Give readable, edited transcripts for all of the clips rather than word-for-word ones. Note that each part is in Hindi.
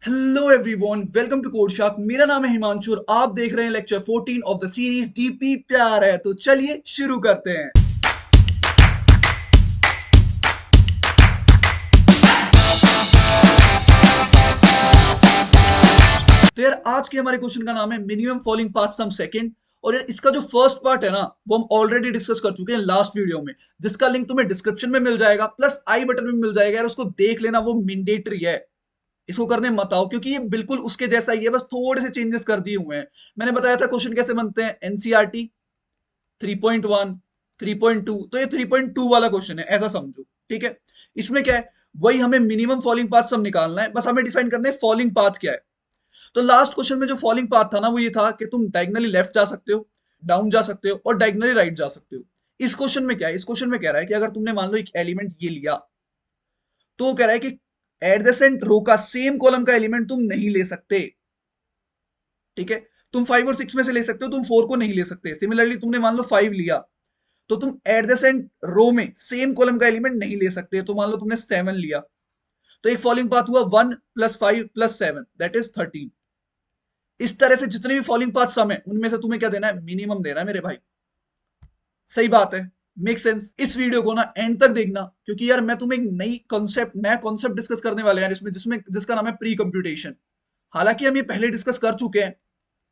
Hello everyone, welcome to Code Shark. मेरा नाम है हिमांशु और आप देख रहे हैं lecture 14 of the series DP प्यार है। तो चलिए शुरू करते हैं। तो यार आज के हमारे क्वेश्चन का नाम है मिनिमम फॉलिंग पाथ सम सेकंड। और यार इसका जो फर्स्ट पार्ट है ना, वो हम ऑलरेडी डिस्कस कर चुके हैं लास्ट वीडियो में, जिसका लिंक तुम्हें डिस्क्रिप्शन में मिल जाएगा प्लस आई बटन में मिल जाएगा। यार उसको देख लेना, वो मैंडेटरी है। इसको करने मत आओ क्योंकि ये बिल्कुल उसके जैसा ही है, बस थोड़े से चेंजेस कर दिए हुए हैं। मैंने बताया था क्वेश्चन कैसे बनते हैं, एनसीईआरटी 3.1 3.2, तो ये 3.2 वाला क्वेश्चन है, ऐसा समझो। ठीक है, इसमें क्या है, वही हमें मिनिमम फॉलिंग पाथ सब निकालना है, बस हमें डिफाइन करना है फॉलिंग पाथ क्या है। तो लास्ट क्वेश्चन में जो फॉलिंग पाथ था ना, वो ये था कि तुम डायगनली लेफ्ट जा सकते हो, डाउन जा सकते हो और डायगनली राइट जा सकते हो। इस क्वेश्चन में क्या है, इस क्वेश्चन में कह रहा है कि अगर तुमने मान लो एक एलिमेंट ये लिया, तो वो कह रहा है कि एडजेसेंट रो का सेम कॉलम का एलिमेंट तुम नहीं ले सकते। ठीक है, तुम 5 और 6 में से ले सकते हो, तुम 4 को नहीं ले सकते। सिमिलरली तुमने मान लो 5 लिया, तो तुम एडजेसेंट रो में सेम कॉलम का एलिमेंट नहीं ले सकते। तो मान लो तुमने 7 लिया, तो एक फॉलिंग पाथ हुआ 1 + 5 + 7 दैट इज 13। इस तरह से जितने भी फॉलिंग पाथ सम है, उनमें से तुम्हें क्या देना है, मिनिमम देना है मेरे भाई। सही बात है, मेक सेंस। इस वीडियो को ना एंड तक देखना, क्योंकि यार मैं तुम्हें एक नया कॉन्सेप्ट डिस्कस करने वाले हैं इसमें, जिसका नाम है प्री कंप्यूटेशन। हालांकि हम ये पहले डिस्कस कर चुके हैं,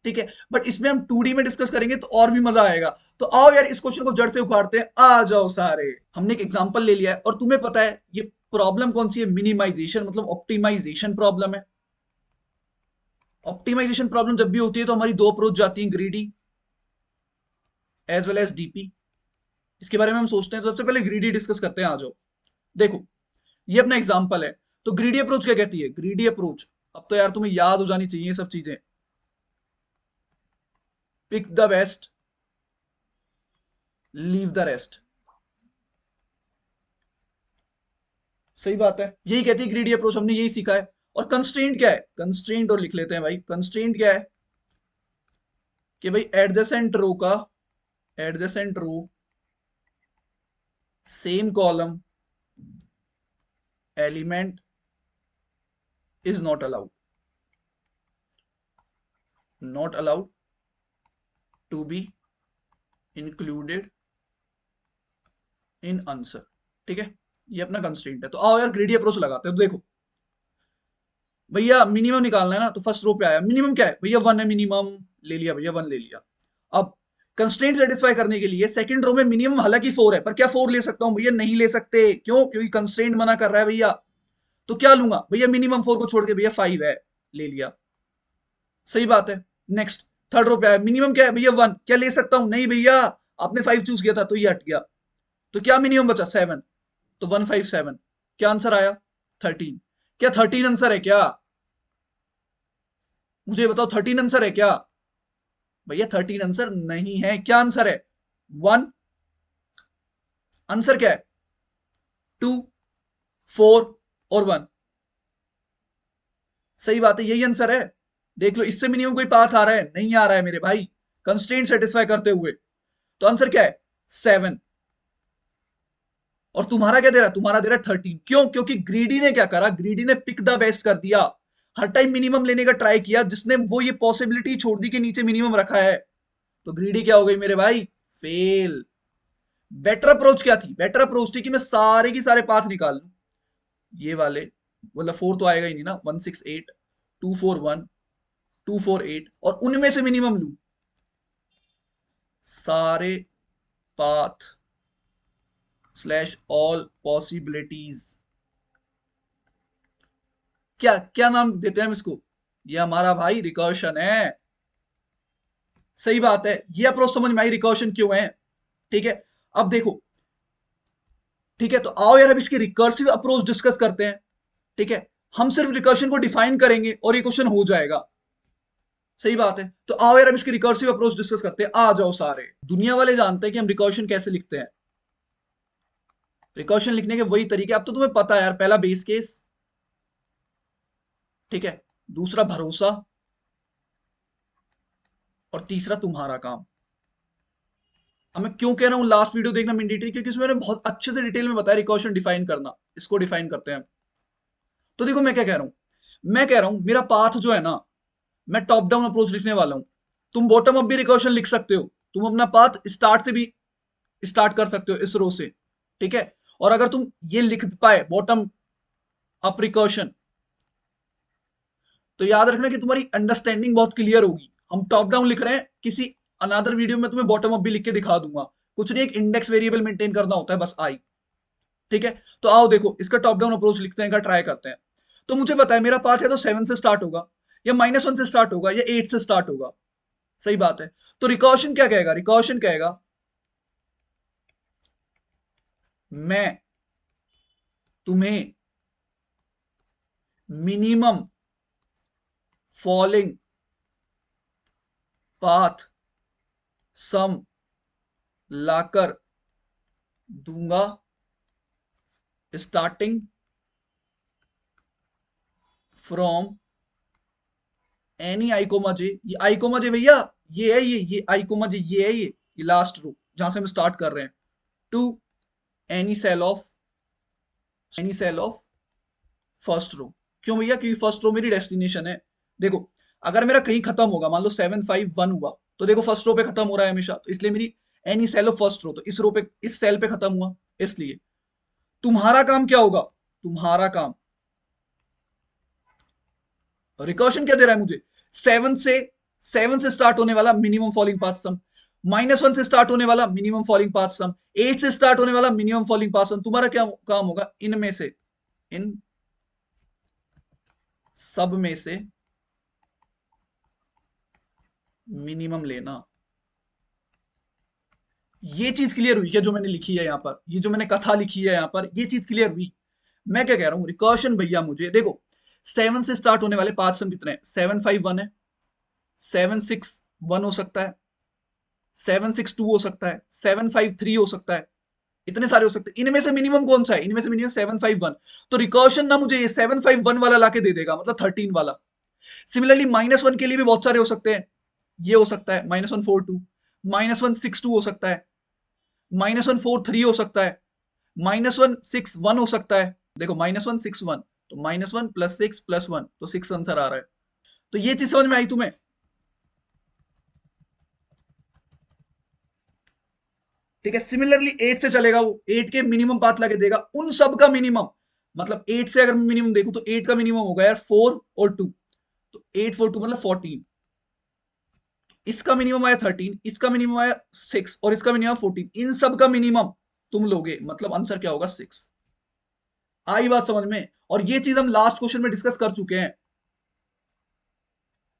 ठीक है, बट इसमें हम 2D में डिस्कस करेंगे तो और भी मजा आएगा। तो आओ यार इस क्वेश्चन को जड़ से उखाड़ते हैं, आ जाओ सारे। हमने एक एग्जांपल ले लिया है और तुम्हें पता है ये प्रॉब्लम कौन सी है, मिनिमाइजेशन मतलब ऑप्टिमाइजेशन प्रॉब्लम है। ऑप्टिमाइजेशन प्रॉब्लम जब भी होती है तो हमारी दो अप्रोच जाती है, greedy as well as DP. इसके बारे में हम सोचते हैं, तो सबसे पहले ग्रीडी डिस्कस करते हैं, आ जाओ। देखो, ये अपना एग्जांपल है। तो ग्रीडी अप्रोच क्या कहती है, ग्रीडी अप्रोच, अब तो यार तुम्हें याद हो जानी चाहिए ये सब चीजें। Pick the best, leave the rest. सही बात है, यही कहती है ग्रीडी अप्रोच, हमने यही सीखा है। और कंस्ट्रेंट क्या है, कंस्ट्रेंट और लिख लेते हैं भाई। कंस्ट्रेंट क्या है कि भाई adjacent row same column element is not allowed to be included in answer. ठीक है, ये अपना कंस्ट्रेंट है। तो आओ यार ग्रीडी अप्रोच लगाते हैं। तो देखो भैया, मिनिमम निकालना है ना, तो फर्स्ट रो पे आया मिनिमम क्या है भैया, 1 है मिनिमम, ले लिया भैया, 1 ले लिया। अब कंस्ट्रेंट सेटिस्फाई करने के लिए सेकंड रो में मिनिमम हालांकि 4 है, पर क्या 4 ले सकता हूं भैया, नहीं ले सकते। क्यों, क्योंकि कंस्ट्रेंट मना कर रहा है भैया। तो क्या लूंगा भैया, मिनिमम 4 को छोड़ के भैया 5 है, ले लिया। सही बात है। नेक्स्ट, थर्ड रो पे आया मिनिमम क्या है भैया, 1, क्या ले सकता हूं, नहीं भैया, आपने 5 चूज किया था तो ये हट गया। तो क्या मिनिमम बचा, 7, तो 157। क्या आंसर आया, 13। क्या 13 आंसर है क्या, मुझे बताओ 13 आंसर है क्या भैया, 13 आंसर नहीं है। क्या आंसर है, 1। आंसर क्या है, 2, 4 और 1। सही बात है, यही आंसर है। देख लो, इससे मिनिमम कोई पाथ आ रहा है, नहीं आ रहा है मेरे भाई, कंस्ट्रेंट सेटिस्फाई करते हुए। तो आंसर क्या है, 7। और तुम्हारा क्या दे रहा है, तुम्हारा दे रहा है 13। क्यों, क्योंकि ग्रीडी ने क्या करा, ग्रीडी ने पिक द बेस्ट कर दिया। हर टाइम मिनिमम लेने का ट्राई किया, जिसने वो ये पॉसिबिलिटी छोड़ दी कि नीचे मिनिमम रखा है। तो ग्रीडी क्या हो गई मेरे भाई, फेल। बेटर अप्रोच क्या थी, बेटर अप्रोच थी कि मैं सारे की सारे पाथ निकाल लूं, ये वाले, मतलब 4 तो आएगा ही नहीं ना, 168, 241, 248, और उनमें से मिनिमम लूं सारे पाथ स्लैश ऑल पॉसिबिलिटीज। क्या क्या नाम देते हैं हम इसको, ये हमारा भाई रिकर्शन है। सही बात है, ये अप्रोच समझ में आई रिकर्शन क्यों है। ठीक है, अब देखो, ठीक है, तो आओ यार अब इसकी रिकर्सिव अप्रोच डिस्कस करते हैं। ठीक है, हम सिर्फ रिकर्शन को डिफाइन करेंगे और ये क्वेश्चन हो जाएगा। सही बात है, तो आओ यार अब इसकी रिकर्सिव अप्रोच डिस्कस करते हैं, आ जाओ सारे। दुनिया वाले जानते हैं कि हम रिकर्शन कैसे लिखते हैं। रिकर्शन लिखने के वही तरीके, अब तो तुम्हें पता है यार, पहला बेस केस, ठीक है, दूसरा भरोसा, और तीसरा तुम्हारा काम। अब मैं क्यों कह रहा हूं लास्ट वीडियो देखना मैंडेटरी, क्योंकि उसमें मैंने बहुत अच्छे से डिटेल में बताया रिकर्शन डिफाइन करना। इसको डिफाइन करते हैं। तो देखो मैं क्या कह रहा हूं, मैं कह रहा हूं मेरा पाथ जो है ना, मैं टॉप डाउन अप्रोच लिखने वाला हूं। तुम बॉटम अप भी रिकर्शन लिख सकते हो, तुम अपना पाथ स्टार्ट से भी स्टार्ट कर सकते हो इस रो से, ठीक है। और अगर तुम ये लिख पाए बॉटम अप रिकर्शन, तो याद रखना कि तुम्हारी अंडरस्टैंडिंग बहुत क्लियर होगी। हम टॉप डाउन लिख रहे हैं, किसी अनदर वीडियो में तुम्हें बॉटम अप भी लिख के दिखा दूंगा। कुछ नहीं, एक इंडेक्स वेरिएबल मेंटेन करना होता है बस, आई, ठीक है। तो आओ देखो इसका टॉप डाउन अप्रोच लिखते हैं, ट्राई करते हैं। तो मुझे पता है मेरा पाथ है तो 7 से स्टार्ट होगा, या -1 से स्टार्ट होगा, या 8 से स्टार्ट होगा। सही बात है। तो रिकॉर्शन क्या कहेगा, रिकॉर्शन कहेगा मैं तुम्हें मिनिमम फॉलिंग पाथ सम लाकर दूंगा starting from any i comma j. ये आई कोमा जे भैया, ये है, ये आई कोमा जे, ये है, ये लास्ट रो जहां से हम स्टार्ट कर रहे हैं, to any cell of first row. क्यों भैया, क्योंकि फर्स्ट रो मेरी डेस्टिनेशन है। देखो अगर मेरा कहीं खत्म होगा, मान लो 751 हुआ, तो देखो फर्स्ट रो पे खत्म हो रहा है हमेशा, तो इसलिए मेरी any cell of first row, तो इस रो पे, इस सेल पे खत्म हुआ। इसलिए तुम्हारा काम क्या होगा, तुम्हारा काम, रिकर्शन क्या दे रहा है मुझे, 7 से स्टार्ट होने वाला मिनिमम फॉलिंग पाथ सम, -1 से स्टार्ट होने वाला मिनिमम फॉलिंग पाथ सम, 8 से स्टार्ट होने वाला मिनिमम फॉलिंग पाथ सम। तुम्हारा क्या काम होगा, इनमें से, इन सब में से मिनिमम लेना। ये चीज क्लियर हुई क्या जो मैंने लिखी है यहाँ पर, ये जो मैंने कथा लिखी है यहाँ पर, ये चीज क्लियर हुई। मैं क्या कह रहा हूँ, रिकर्शन भैया मुझे देखो 7 से स्टार्ट होने वाले पांच सम कितने हैं, 751 है, 761 हो सकता है, 762 हो सकता है, 753 हो सकता है, इतने सारे हो सकते हैं। इनमें से मिनिमम कौन सा है, इनमें से मिनिमम 751। तो रिकर्शन ना मुझे ये 751 वाला लाके दे देगा, मतलब 13 वाला। सिमिलरली -1 के लिए भी बहुत सारे हो सकते हैं, ये हो सकता है -142, -162 हो सकता है, -143 हो सकता है, -161 हो सकता है। देखो -161, तो -1 + 6 + 1, तो 6 आंसर आ रहा है। तो ये चीज समझ में आई तुम्हें, ठीक है। सिमिलरली 8 से चलेगा, वो 8 के मिनिमम पाथ लगे देगा, उन सब का मिनिमम, मतलब 8 से अगर मैं मिनिमम देखूं तो 8 का मिनिमम होगा यार 4 और 2, तो 8 4 2 मतलब 14, इसका मिनिमम आया 13, इसका मिनिमम आया 6, और इसका मिनिमम 14, इन सब का मिनिमम तुम लोगे, मतलब आंसर क्या होगा 6। आई बात समझ में, और ये चीज हम लास्ट क्वेश्चन में डिस्कस कर चुके हैं।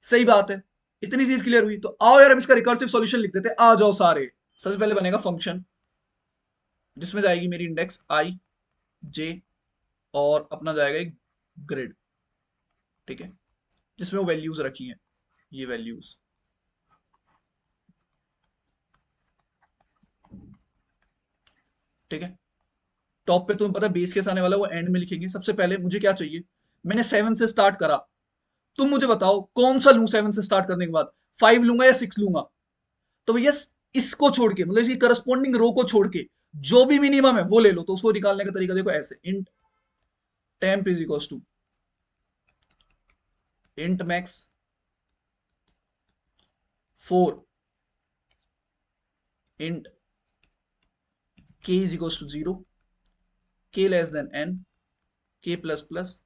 सही बात है, इतनी चीज क्लियर हुई। तो आओ यार हम इसका रिकर्सिव सॉल्यूशन लिख देते हैं, आ जाओ सारे। सबसे पहले बनेगा फंक्शन, जिसमें जाएगी मेरी इंडेक्स आई जे, और अपना जाएगा एक ग्रिड, ठीक है, जिसमें वो वैल्यूज रखी हैं, ये वैल्यूज, ठीक है। टॉप पे तुम्हें पता है बेस केस आने वाला है, वो एंड में लिखेंगे। सबसे पहले मुझे क्या चाहिए, मैंने 7 से स्टार्ट करा, तुम मुझे बताओ कौन सा लूं 7 से स्टार्ट करने के बाद, 5 लूंगा या 6 लूंगा। तो भैया इसको छोड़ के, मतलब इसकी करस्पॉन्डिंग रो को छोड़ के जो भी मिनिमम है वो ले लो। तो उसको निकालने का तरीका देखो ऐसे, int temp is equal to int max 4 int k is equal to 0, k less than n, k plus plus.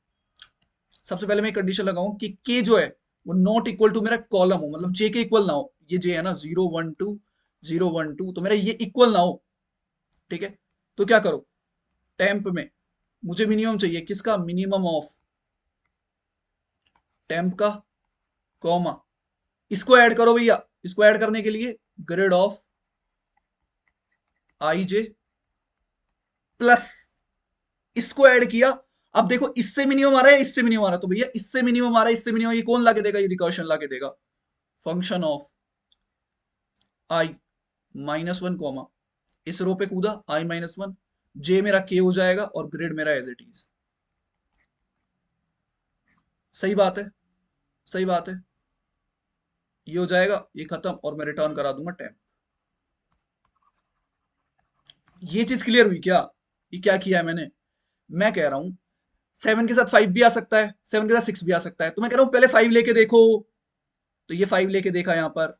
सबसे पहले मैं कंडीशन लगाऊं कि k जो है वो नॉट इक्वल टू मेरा कॉलम हो, मतलब j के इक्वल ना हो। ये j है ना, 0 1 2 0 1 2, तो मेरा ये इक्वल ना हो, ठीक है। तो क्या करो, टेम्प में मुझे मिनिमम चाहिए, किसका, मिनिमम ऑफ टेम्प का, कॉमा, इसको ऐड करो भैया। इसको ऐड करने के लिए grade of I J plus, इसको ऐड किया। अब देखो इससे मिनिमम आ रहा है, इससे मिनिमम आ रहा है, तो भैया इससे मिनिमम आ रहा है, इससे मिनिमम, ये कौन लाके देगा, ये रिकर्शन लाके देगा। फंक्शन ऑफ आई -1 कॉमा, इस रो पे कूदा आई -1, जे मेरा के हो जाएगा और ग्रेड मेरा एज इट इज। सही बात है, सही बात है। ये हो जाएगा, ये खत्म, और मैं रिटर्न करा दूंगा 10। ये चीज क्लियर हुई क्या, ये क्या किया है मैंने, मैं कह रहा हूं 7 के साथ 5 भी आ सकता है, 7 के साथ 6 भी आ सकता है। तो मैं कह रहा हूं पहले 5 लेके देखो, तो ये 5 लेके देखा यहां पर,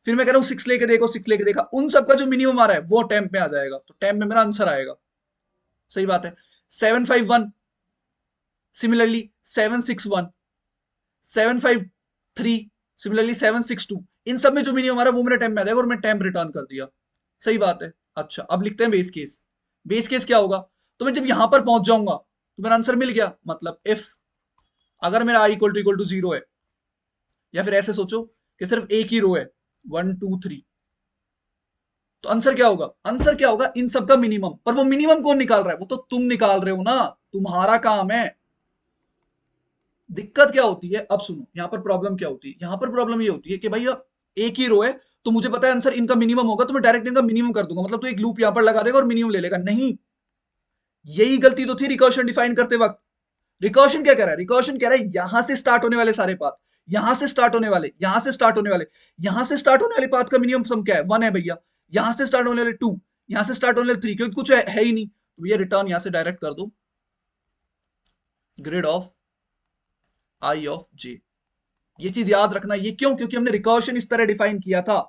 फिर मैं कह रहा हूं 6 लेके देखो, 6 लेके देखा, उन सबका जो मिनिमम आ रहा है वो टेम्प में आ जाएगा, तो टेम्प में मेरा आंसर आएगा। सही बात है। 751, सिमिलरली 761, 753, सिमिलरली 762, इन सब में जो मिनिमम आ रहा है वो मेरे टेम्प में आ जाएगा और मैं टेम्प रिटर्न कर दिया। सही बात है। अच्छा, अब लिखते हैं बेस केस। बेस केस क्या होगा, तो मैं जब यहां पर पहुंच जाऊंगा तो मेरा आंसर मिल गया। मतलब इफ अगर मेरा आई इक्वल टू 0 है, या फिर ऐसे सोचो कि सिर्फ एक ही रो है 1 2 3, तो आंसर क्या होगा, आंसर क्या होगा इन सब का मिनिमम। पर वो मिनिमम कौन निकाल रहा है, वो तो तुम निकाल रहे हो ना, तुम्हारा काम है। दिक्कत क्या होती है, अब सुनो यहां पर प्रॉब्लम क्या होती है, यहां पर प्रॉब्लम ये होती है कि भाई एक ही रो है, तो मुझे पता है आंसर इनका मिनिमम होगा, तो मैं डायरेक्ट इनका मिनिमम कर दूंगा, मतलब तो एक लूप यहां पर लगा देगा और मिनिमम ले लेगा। नहीं, यही गलती तो थी रिकर्शन डिफाइन करते वक्त। रिकर्शन क्या कह रहा है, रिकर्शन कह रहा है यहां से स्टार्ट होने वाले सारे पाथ, यहां से स्टार्ट होने वाले, यहां से स्टार्ट होने वाले, यहां से स्टार्ट होने वाले पाथ का मिनिमम सम क्या है, 1 है भैया। यहां से स्टार्ट होने वाले 2, यहां से स्टार्ट होने वाले 3, क्योंकि कुछ है ही नहीं, तो भैया रिटर्न यहां से डायरेक्ट कर दो, ग्रिड ऑफ आई ऑफ जे। ये चीज याद रखना, ये क्यों, क्योंकि हमने रिकर्शन इस तरह डिफाइन किया था।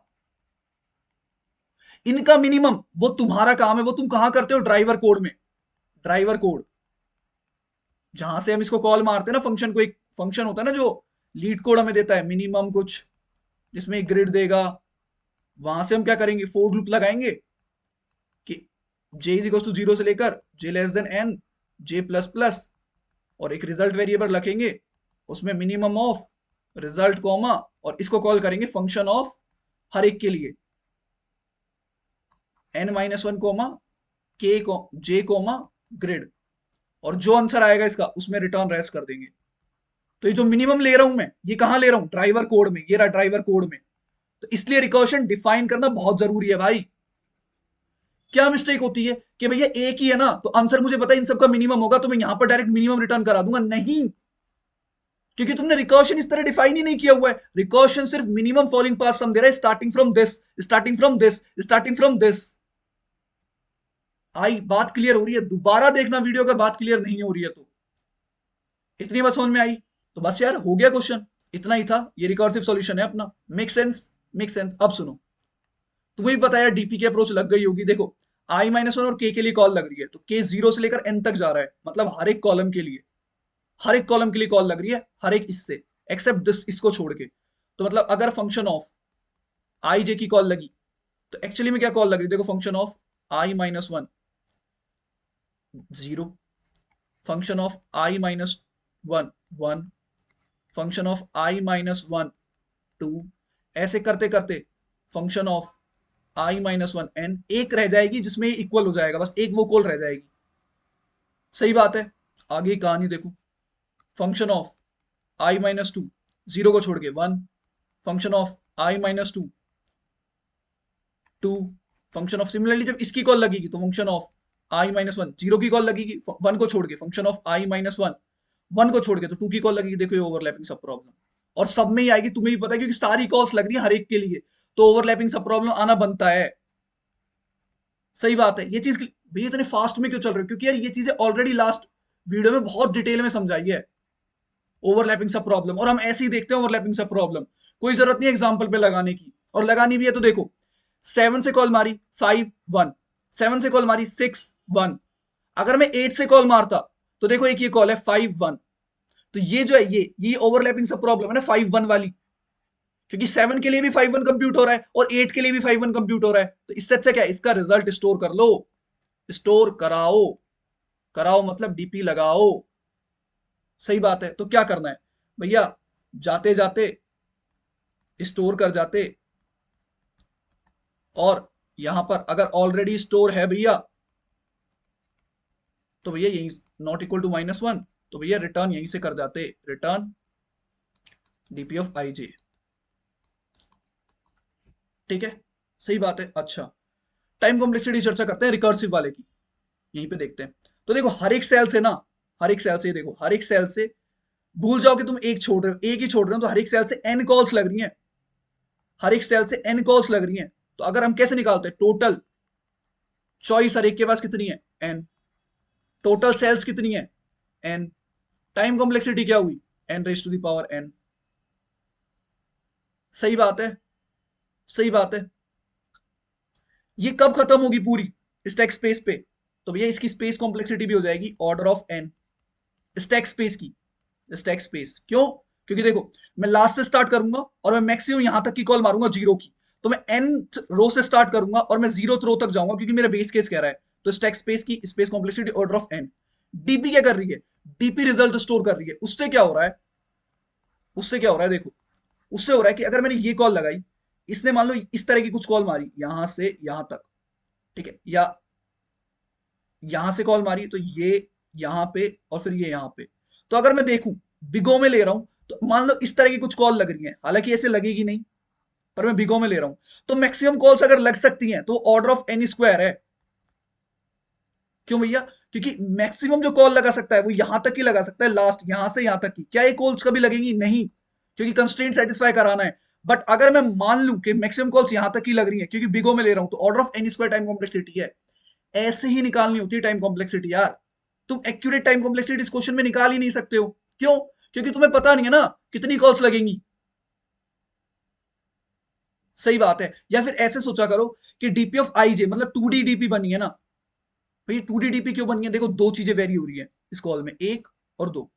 इनका मिनिमम वो तुम्हारा काम है, वो तुम कहां करते हो, ड्राइवर कोड में। ड्राइवर कोड जहां से हम इसको कॉल मारते हैं ना फंक्शन को, एक फंक्शन होता है ना जो लीड कोड हमें देता है मिनिमम कुछ, जिसमें ग्रिड देगा, वहां से हम क्या करेंगे, फोर लूप लगाएंगे कि j इज इक्वल टू 0 से लेकर j less than n, j plus plus, और एक रिजल्ट वेरिएबल रखेंगे, उसमें मिनिमम ऑफ रिजल्ट कॉमा, और इसको कॉल करेंगे फंक्शन ऑफ हर एक के लिए n-1 comma k j comma grid, और जो आंसर आएगा इसका उसमें रिटर्न रेस कर देंगे। तो ये जो मिनिमम ले रहा हूं मैं, ये कहां ले रहा हूं, ड्राइवर कोड में, ये रहा ड्राइवर कोड में। तो इसलिए रिकर्शन डिफाइन करना बहुत जरूरी है भाई। क्या मिस्टेक होती है कि भैया एक ही है ना, तो आंसर मुझे पता है इन सबका मिनिमम होगा, तो मैं यहां पर डायरेक्ट मिनिमम रिटर्न करा दूंगा। नहीं, क्योंकि तुमने रिकर्शन इस तरह डिफाइन ही नहीं किया हुआ है। रिकर्शन सिर्फ मिनिमम फॉलोइंग पाथ सम दे रहा है, starting from this, starting from this, starting from this. आई बात क्लियर हो रही है, दोबारा देखना वीडियो अगर बात क्लियर नहीं हो रही है तो। इतनी बात समझ में आई, तो बस यार हो गया क्वेश्चन, इतना ही था। ये रिकर्सिव सॉल्यूशन है अपना। Make sense, make sense. अब सुनो, तुम्हें भी पता है डीपी की अप्रोच लग गई होगी। देखो i-1 और k के लिए कॉल लग रही है, तो k 0 से लेकर n तक जा रहा है, मतलब हर एक कॉलम के लिए, हर एक कॉलम के लिए कॉल लग रही है, हर एक इससे एक्सेप्ट दिस, इसको छोड़ के। तो मतलब अगर फंक्शन ऑफ आई जे की कॉल लगी, तो एक्चुअली में क्या कॉल लग रही है, देखो function of i-1 0, function of i-1 1, function of i-1 2, ऐसे करते करते फंक्शन ऑफ i-1 n, एक रह जाएगी जिसमें इक्वल हो जाएगा, बस एक वो कॉल रह जाएगी। सही बात है। आगे कहानी देखो, फंक्शन ऑफ i-2 0 को छोड़ के 1, function of i-2 2, function of, similarly जब इसकी कॉल लगेगी तो फंक्शन ऑफ i-1 0 की कॉल लगेगी, 1 को छोड़ के फंक्शन ऑफ i-1 1 को छोड़ के तो 2 की कॉल लगेगी। देखो ये ओवरलैपिंग सब प्रॉब्लम, और सब में ही आएगी, तुम्हें भी पता है क्योंकि सारी कॉल्स लग रही है हर एक के लिए, तो ओवरलैपिंग सब प्रॉब्लम आना बनता है। सही बात है। ये चीज भैया इतने फास्ट में क्यों चल रहे हो, क्योंकि यार ये चीजें ऑलरेडी लास्ट वीडियो में बहुत डिटेल में समझाई है, ओवरलैपिंग सब प्रॉब्लम, और हम ऐसे ही देखते हैं ओवरलैपिंग सब प्रॉब्लम, कोई जरूरत नहीं एग्जांपल पे लगाने की। और लगानी भी है तो देखो 7 से कॉल मारी 5 1, 7 से कॉल मारी 6 1, अगर मैं 8 से कॉल मारता तो देखो एक ये कॉल है 5 1, तो ये जो है ये ओवरलैपिंग सब प्रॉब्लम है ना 5 1 वाली, क्योंकि 7 के लिए भी 5 1 कंप्यूट हो रहा है और 8 के लिए भी 5 1 कंप्यूट हो रहा है, तो इससे अच्छा क्या है, इसका रिजल्ट स्टोर कर लो, स्टोर कराओ, कराओ मतलब डीपी लगाओ। सही बात है। तो क्या करना है भैया, जाते जाते स्टोर कर जाते, और यहां पर अगर ऑलरेडी स्टोर है भैया, तो भैया यही नॉट इक्वल टू -1, तो भैया रिटर्न यहीं से कर जाते, return DP of I J. ठीक है, सही बात है। अच्छा, टाइम कॉम्प्लेक्सिटी चर्चा करते हैं रिकर्सिव वाले की, यहीं पे देखते हैं। तो देखो हर एक सेल से ना, हर एक सेल से देखो, हर एक सेल से भूल जाओ कि तुम एक छोड़ रहे हो, एक ही छोड़ रहे हो, तो हर एक सेल से n कॉल्स लग रही हैं, हर एक सेल से n कॉल्स लग रही हैं। तो अगर हम कैसे निकालते हैं, टोटल चॉइस हर एक के पास कितनी है n, टोटल सेल्स कितनी है n, टाइम कॉम्प्लेक्सिटी क्या हुई, n raise to the power n। सही बात है, सही बात है। ये कब खत्म होगी पूरी, स्टैक स्पेस पे? तो भैया इसकी स्पेस कॉम्प्लेक्सिटी भी हो जाएगी order of n, stack space की। स्टैक स्पेस क्यों? क्योंकि देखो मैं लास्ट से स्टार्ट करूंगा और मैं मैक्सिमम यहां तक की कॉल मारूंगा जीरो की, तो मैं nth रो से स्टार्ट करूंगा और मैं 0th रो तक जाऊंगा क्योंकि मेरा बेस केस कह रहा है। तो स्टैक स्पेस की space complexity order of n। DP क्या कर रही है, डीपी रिजल्ट स्टोर कर रही है। उससे क्या हो रहा है, उससे क्या हो रहा है देखो, उससे हो रहा है कि अगर मैंने ये कॉल लगाई, इसने मान लो इस तरह की कुछ कॉल मारी यहां से यहां तक, ठीक है, या यहां से कॉल मारी तो ये यहां पे और फिर ये यहां पे, तो अगर मैं देखूं बिगो में ले रहा हूं, तो मान लो इस तरह की कुछ कॉल लग रही है, हालांकि ऐसे लगेगी नहीं, पर मैं बिगो में ले रहा हूं, तो मैक्सिमम कॉल्स अगर लग सकती हैं तो ऑर्डर ऑफ एन स्क्वायर है। क्यों भैया? क्योंकि मैक्सिमम जो कॉल लगा सकता है वो यहां तक ही लगा सकता है, लास्ट यहां से यहां तक की। क्या ये कॉल्स कभी लगेंगी? नहीं, क्योंकि कंस्ट्रेंट सेटिस्फाई कराना है। बट अगर मैं मान लूं कि मैक्सिमम कॉल्स यहां तक ही लग रही हैं क्योंकि बिगो में ले रहा हूं, तो order of N square time complexity है। ऐसे ही निकालनी होती है टाइम कॉम्प्लेक्सिटी यार। तुम एक्यूरेट टाइम कॉम्प्लेक्सिटी इस क्वेश्चन में निकाल ही नहीं सकते हो। क्यों? क्योंकि तुम्हें पता नहीं है ना कितनी कॉल्स लगेंगी। सही बात है। या फिर ऐसे सोचा करो कि डीपी ऑफ आई जे मतलब 2D डीपी बनी है ना भाई। 2D डीपी क्यों बनी है? देखो दो चीजें वेरी हो रही है इस कॉल में, एक और दो,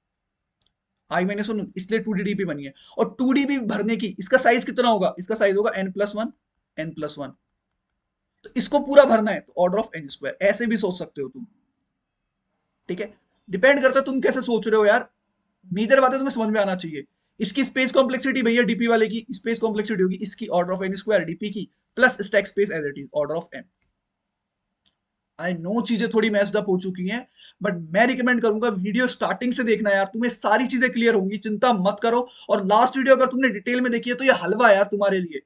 आई माइनस वन, इसलिए 2D डीपी बनी है। और 2D भी भरने की इसका साइज कितना होगा? इसका साइज होगा n+1, n+1। तो इसको पूरा भरना है तो ऑर्डर ऑफ एन स्क्वायर, ऐसे भी सोच सकते हो तुम। ठीक है, डिपेंड करता है तुम कैसे सोच रहे हो यार। मेजर बातें तुम्हें समझ में आना चाहिए। इसकी स्पेस कॉम्प्लेक्सिटी भैया डीपी वाले की स्पेस कॉम्प्लेक्सिटी होगी इसकी order of N square DP की, plus stack space as it is order of n. I know चीजें थोड़ी मैस्ड अप हो चुकी हैं, बट मैं रिकमेंड करूंगा वीडियो स्टार्टिंग से देखना यार, तुम्हें सारी चीजें क्लियर होंगी, चिंता मत करो। और लास्ट वीडियो अगर तुमने डिटेल में देखी है तो ये हलवा है यार तुम्हारे लिए।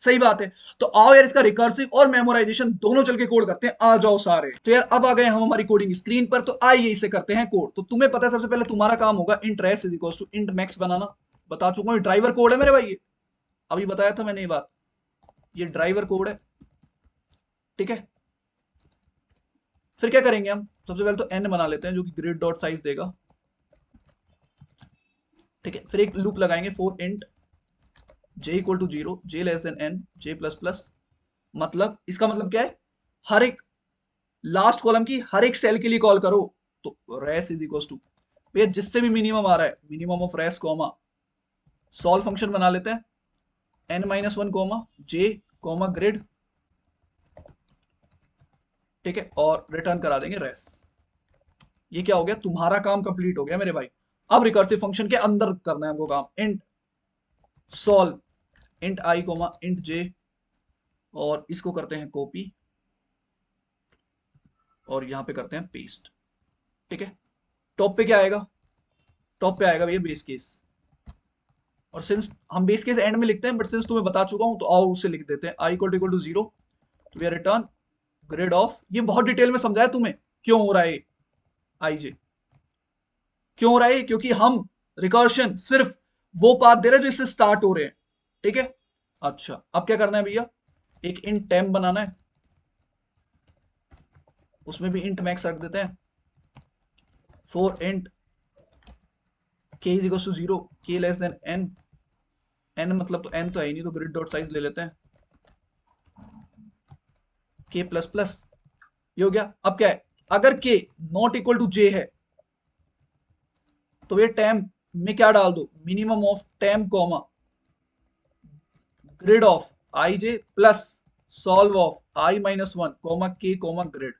सही बात है। तो आओ यार इसका रिकर्सिव और मेमोराइजेशन दोनों चल के कोड करते हैं, आ जाओ सारे। तो यार अब आ गए हम हमारी कोडिंग स्क्रीन पर, तो आइए इसे करते हैं कोड। तो तुम्हें पता है सबसे पहले तुम्हारा काम होगा int res is equal to int max बनाना। बता चुका हूं, ड्राइवर कोड है मेरे भाई, ये अभी बताया था मैंने ये बात, ये ड्राइवर कोड है। ठीक है, फिर क्या करेंगे हम, सबसे पहले तो n बना लेते हैं जो कि ग्रिड डॉट साइज देगा। ठीक है, फिर एक लूप लगाएंगे for int j equal to 0, j less than n, j plus plus. मतलब इसका मतलब क्या है, हर एक लास्ट कॉलम की हर एक सेल के लिए कॉल करो। तो रेस इज इक्वल टू भैया जिससे भी मिनिमम आ रहा है, minimum of res comma solve function बना लेते हैं n-1 comma j comma grid. ठीक है, और रिटर्न करा देंगे रेस। ये क्या हो गया, तुम्हारा काम कंप्लीट हो गया मेरे भाई। अब रिकर्सिव फंक्शन के अंदर करना है हमको काम, int solve int i comma int j, और इसको करते हैं कॉपी और यहां पे करते हैं पेस्ट। ठीक है, टॉप पे क्या आएगा, टॉप पे आएगा भैया बेस केस। और सिंस हम बेस केस एंड में लिखते हैं, बट सिंस तुम्हें बता चुका हूं तो आओ उसे लिख देते हैं, आई इक्वल टू 0, तो वी रिटर्न ग्रिड ऑफ। ये बहुत डिटेल में समझाया तुम्हें क्यों हो रहा है आई जे, क्यों हो रहा है, क्योंकि हम रिकर्शन सिर्फ वो पाथ दे रहे हैं जो इससे स्टार्ट हो रहे हैं। ठीक है, अच्छा अब क्या करना है भैया, एक इंट टेम्प बनाना है, उसमें भी इंट मैक्स रख देते हैं for int k is equal to 0, k less than n, n मतलब तो n तो है ही नहीं, तो ग्रिड डॉट साइज ले लेते हैं k प्लस प्लस। ये हो गया। अब क्या है, अगर k not equal to j है तो ये टेम्प में क्या डाल दो, minimum of temp comma grid of I J plus solve of i-1 comma k comma grid.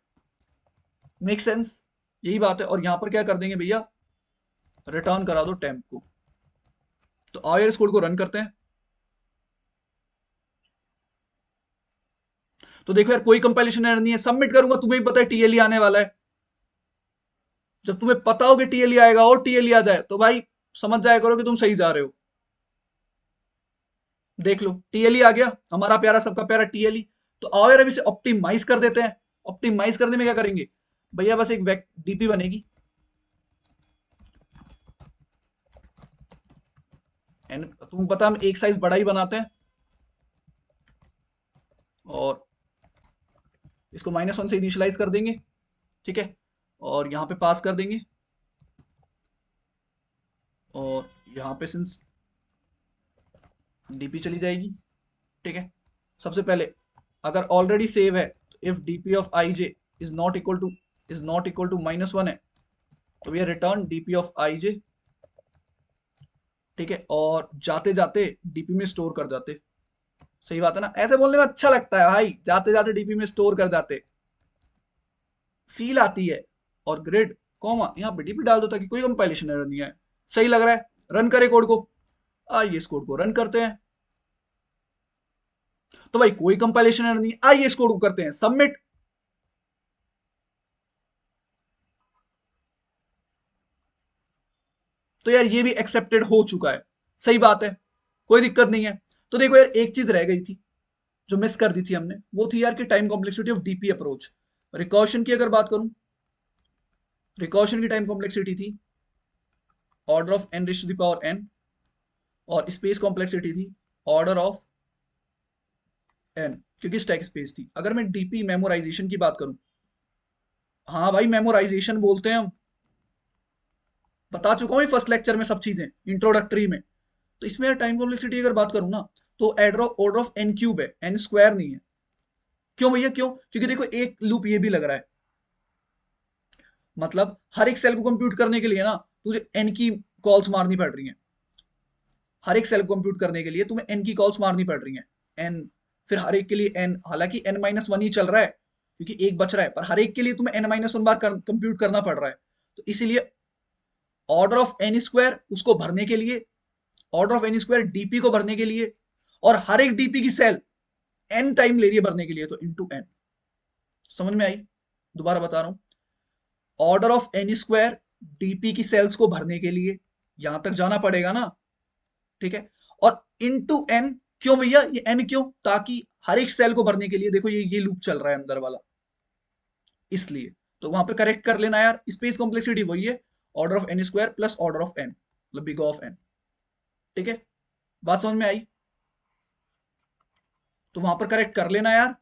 Make sense? यही बात है। और यहां पर क्या कर देंगे भैया, रिटर्न करा दो टेम्प को। तो आओ यार इस कोड को रन करते हैं। तो देखो यार कोई कंपाइलेशन एरर नहीं है, सबमिट करूंगा, तुम्हें भी पता है टीएलई आने वाला है। जब तुम्हें पता हो कि टीएलई आएगा और टीएलई आ जाए तो भाई समझ जाया करो कि तुम सही जा रहे हो। देख लो टीएलई आ गया, हमारा प्यारा सबका प्यारा टीएलई। तो आओ यार अब इसे ऑप्टिमाइज कर देते हैं। ऑप्टिमाइज करने में क्या करेंगे भैया, बस एक डीपी बनेगी एंड तुम पता हम एक साइज बड़ा ही बनाते हैं, और इसको -1 से इनिशियलाइज कर देंगे। ठीक है, और यहां पे पास कर देंगे और यहाँ पे सिंस डीपी चली जाएगी, ठीक है। सबसे पहले अगर ऑलरेडी सेव है तो if DP of I J is not equal to -1 है तो ये return DP of I J, ठीक है। और जाते जाते डीपी में स्टोर कर जाते। सही बात है ना, ऐसे बोलने में अच्छा लगता है भाई, जाते जाते डीपी में स्टोर कर जाते, फील आती है। और ग्रिड कॉमा यहाँ पे डीपी डाल दो ताकि कोई कंपाइलेशन एरर नहीं आए। सही लग रहा है, रन करे कोड को। आइए इस कोड को रन करते हैं। तो भाई कोई कंपाइलेशन एरर नहीं, आइए इस कोड को करते हैं सबमिट। तो यार ये भी एक्सेप्टेड हो चुका है। सही बात है, कोई दिक्कत नहीं है। तो देखो यार एक चीज रह गई थी जो मिस कर दी थी हमने, वो थी यार कि time complexity of DP approach. Recursion की अगर बात करूं, रिकॉर्शन की टाइम कॉम्प्लेक्सिटी थी order of n raise to the power n, और स्पेस कॉम्प्लेक्सिटी थी ऑर्डर ऑफ n, क्योंकि स्टैक स्पेस थी। अगर मैं डीपी मेमोराइजेशन की बात करूं, हाँ भाई मेमोराइजेशन बोलते हैं हम, बता चुका हूँ फर्स्ट लेक्चर में सब चीजें, इंट्रोडक्टरी में। तो इसमें यार टाइम कॉम्प्लेक्सिटी अगर बात करूँ ना, तो ऑर्डर ऑफ n क्यूब है, n स्क्वायर नहीं है। क्यों भैया क्यों? क्योंकि देखो एक लूप ये भी लग रहा है, मतलब हर एक सेल को कंप्यूट करने के लिए ना तुझे n की कॉल्स मारनी पड़ रही हैं। हर एक सेल को कंप्यूट करने के लिए तुम्हें n की कॉल्स मारनी पड़ रही हैं। n, फिर हर एक के लिए n, हालांकि n-1 ही चल रहा है क्योंकि एक बच रहा है, पर हर एक के लिए तुम्हें n-1 बार कंप्यूट करना पड़ रहा है। तो इसीलिए ऑर्डर ऑफ n स्क्वायर उसको भरने के लिए, order of n square DP को भरने के लिए, और हर एक डीपी की सेल n टाइम ले रही है भरने के लिए, तो इंटू n। समझ में आई? दोबारा बता रहा हूं, order of n square DP की सेल्स को भरने के लिए, यहां तक जाना पड़ेगा ना, ठीक है। और इंटू n, क्यों भैया ये n क्यों? ताकि हर एक सेल को भरने के लिए, देखो ये लूप चल रहा है अंदर वाला, इसलिए। तो वहां पे करेक्ट कर लेना यार, स्पेस कॉम्प्लेक्सिटी वही है, order of n square plus order of n, मतलब बिग ऑफ n, ठीक है। बात समझ में आई? तो वहां पर करेक्ट कर लेना यार,